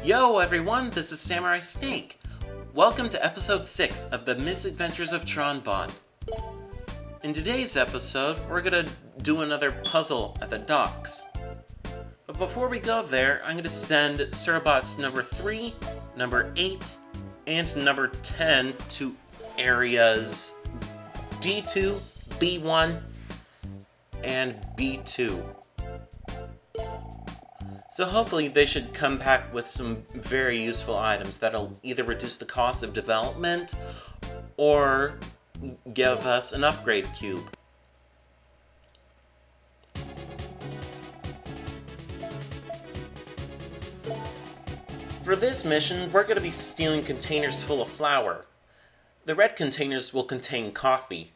Yo everyone, this is Samurai Snake. Welcome to episode 6 of the Misadventures of Tron Bonne. In today's episode, we're gonna do another puzzle at the docks. But before we go there, I'm gonna send Surbots number 3, number 8, and number 10 to areas D2, B1, and B2. So hopefully they should come back with some very useful items that'll either reduce the cost of development or give us an upgrade cube. For this mission, we're going to be stealing containers full of flour. The red containers will contain coffee.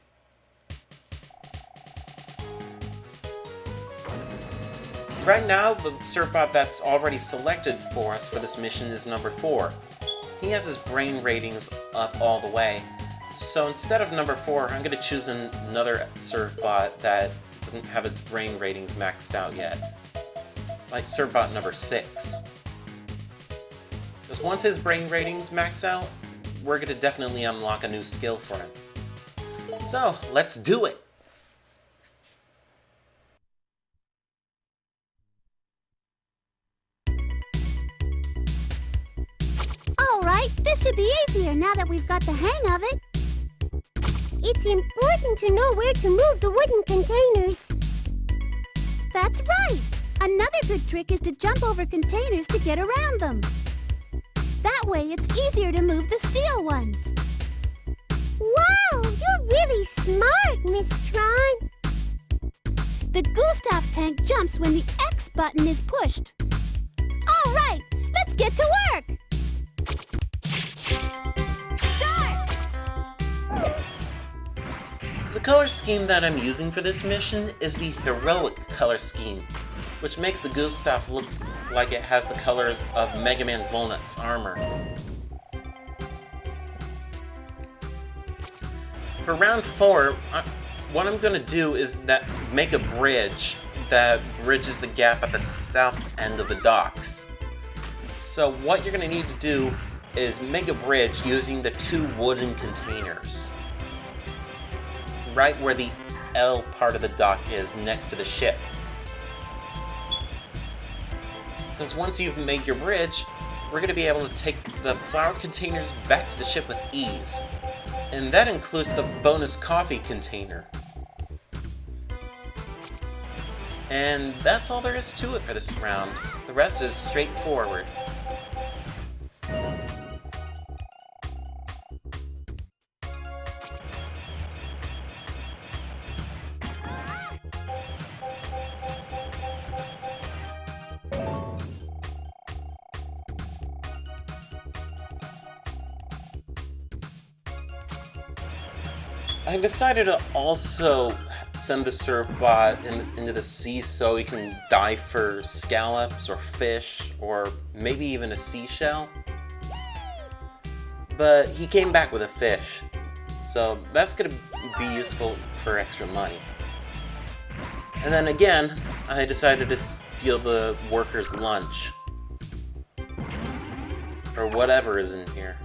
Right now, the Surbot that's already selected for us for this mission is number 4. He has his brain ratings up all the way. So instead of number 4, I'm going to choose another Surbot that doesn't have its brain ratings maxed out yet. Like Surbot number 6. Because once his brain ratings max out, we're going to definitely unlock a new skill for him. So, let's do it! Alright, this should be easier now that we've got the hang of it. It's important to know where to move the wooden containers. That's right! Another good trick is to jump over containers to get around them. That way it's easier to move the steel ones. Wow, you're really smart, Miss Tron. The Gustav tank jumps when the X button is pushed. Alright, let's get to work! The color scheme that I'm using for this mission is the heroic color scheme, which makes the Gustav look like it has the colors of Mega Man Volnut's armor. For round 4, what I'm going to do is make a bridge that bridges the gap at the south end of the docks. So what you're going to need to do is make a bridge using the 2 wooden containers. Right where the L part of the dock is next to the ship. Because once you've made your bridge, we're going to be able to take the flour containers back to the ship with ease. And that includes the bonus coffee container. And that's all there is to it for this round. The rest is straightforward. I decided to also send the Surbot into the sea so he can dive for scallops or fish or maybe even a seashell. But he came back with a fish, so that's going to be useful for extra money. And then again, I decided to steal the workers' lunch. Or whatever is in here.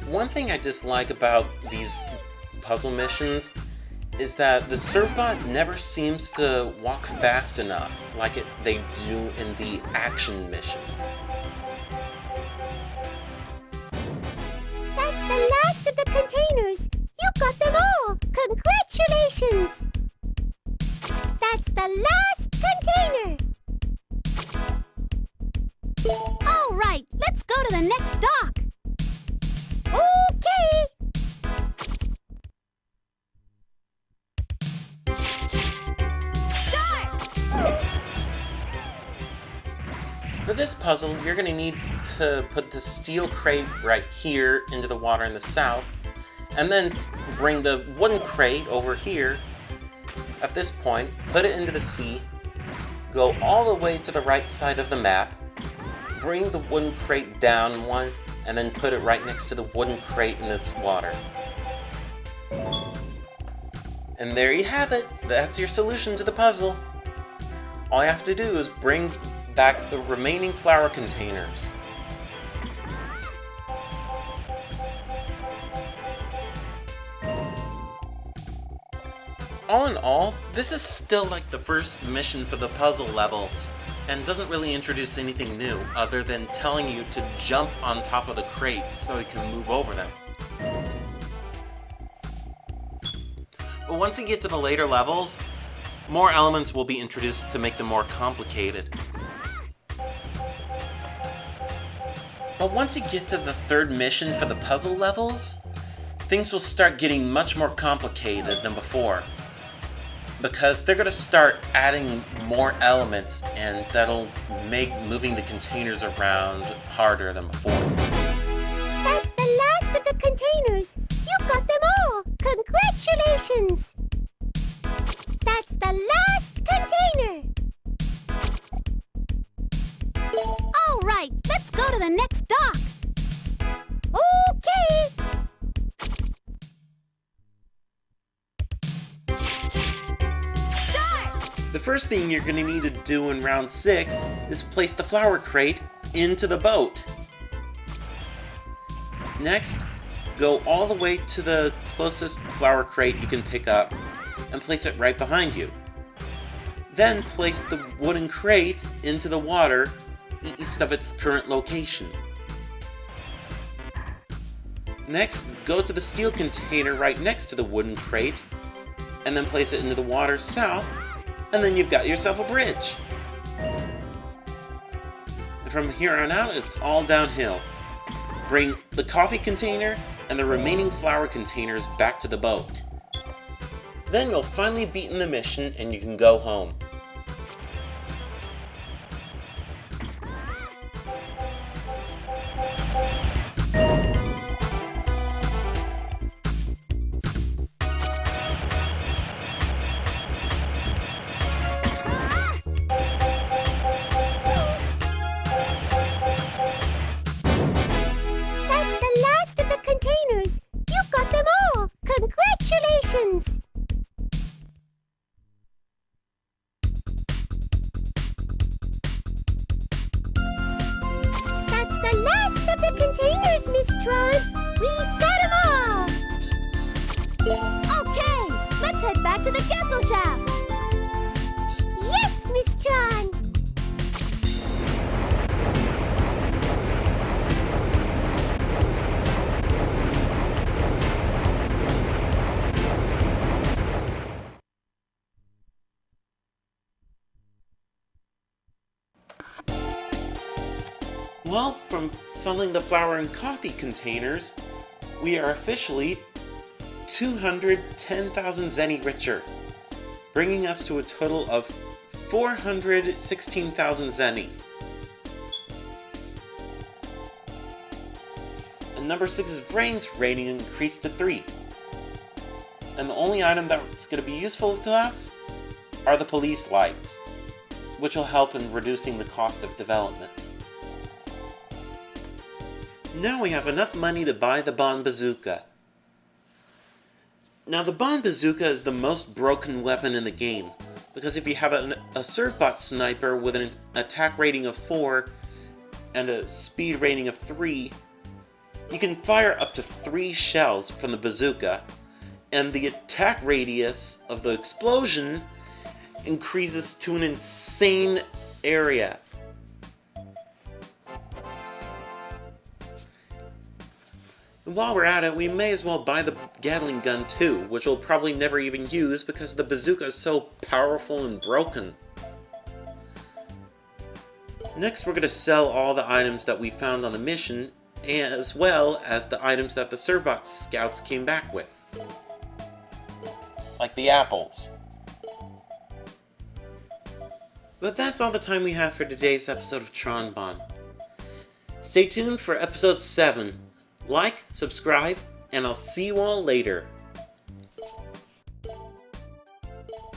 One thing I dislike about these puzzle missions is that the Surbot never seems to walk fast enough like they do in the action missions. That's the last of the containers! You got them all! Congratulations! That's the last container! Alright, let's go to the next dock! Okay! Start! For this puzzle, you're going to need to put the steel crate right here into the water in the south, and then bring the wooden crate over here at this point, put it into the sea, go all the way to the right side of the map, bring the wooden crate down one, and then put it right next to the wooden crate in the water. And there you have it! That's your solution to the puzzle! All you have to do is bring back the remaining flower containers. All in all, this is still like the first mission for the puzzle levels, and doesn't really introduce anything new, other than telling you to jump on top of the crates so you can move over them. But once you get to the later levels, more elements will be introduced to make them more complicated. But once you get to the third mission for the puzzle levels, things will start getting much more complicated than before. Because they're going to start adding more elements, and that'll make moving the containers around harder than before. That's the last of the containers! You got them all! Congratulations! That's the last container! Alright, let's go to the next dock! Okay! The first thing you're going to need to do in round 6 is place the flower crate into the boat. Next, go all the way to the closest flower crate you can pick up and place it right behind you. Then place the wooden crate into the water east of its current location. Next, go to the steel container right next to the wooden crate and then place it into the water south, and then you've got yourself a bridge. And from here on out, it's all downhill. Bring the coffee container and the remaining flower containers back to the boat. Then you'll finally beaten the mission and you can go home. Congratulations! That's the last of the containers, Miss Tron! We got them all! Okay, let's head back to the castle shop! Yes, Miss Tron! Well, from selling the flour and coffee containers, we are officially 210,000 zenny richer, bringing us to a total of 416,000 zenny. And number 6's brains rating increased to 3. And the only item that's going to be useful to us are the police lights, which will help in reducing the cost of development. Now we have enough money to buy the Bonne bazooka. Now the Bonne bazooka is the most broken weapon in the game, because if you have a Servbot sniper with an attack rating of 4 and a speed rating of 3, you can fire up to 3 shells from the bazooka, and the attack radius of the explosion increases to an insane area. And while we're at it, we may as well buy the Gatling gun too, which we'll probably never even use because the bazooka is so powerful and broken. Next, we're going to sell all the items that we found on the mission, as well as the items that the Servbot scouts came back with. Like the apples. But that's all the time we have for today's episode of Tron Bonne. Stay tuned for episode 7. Like, subscribe, and I'll see you all later.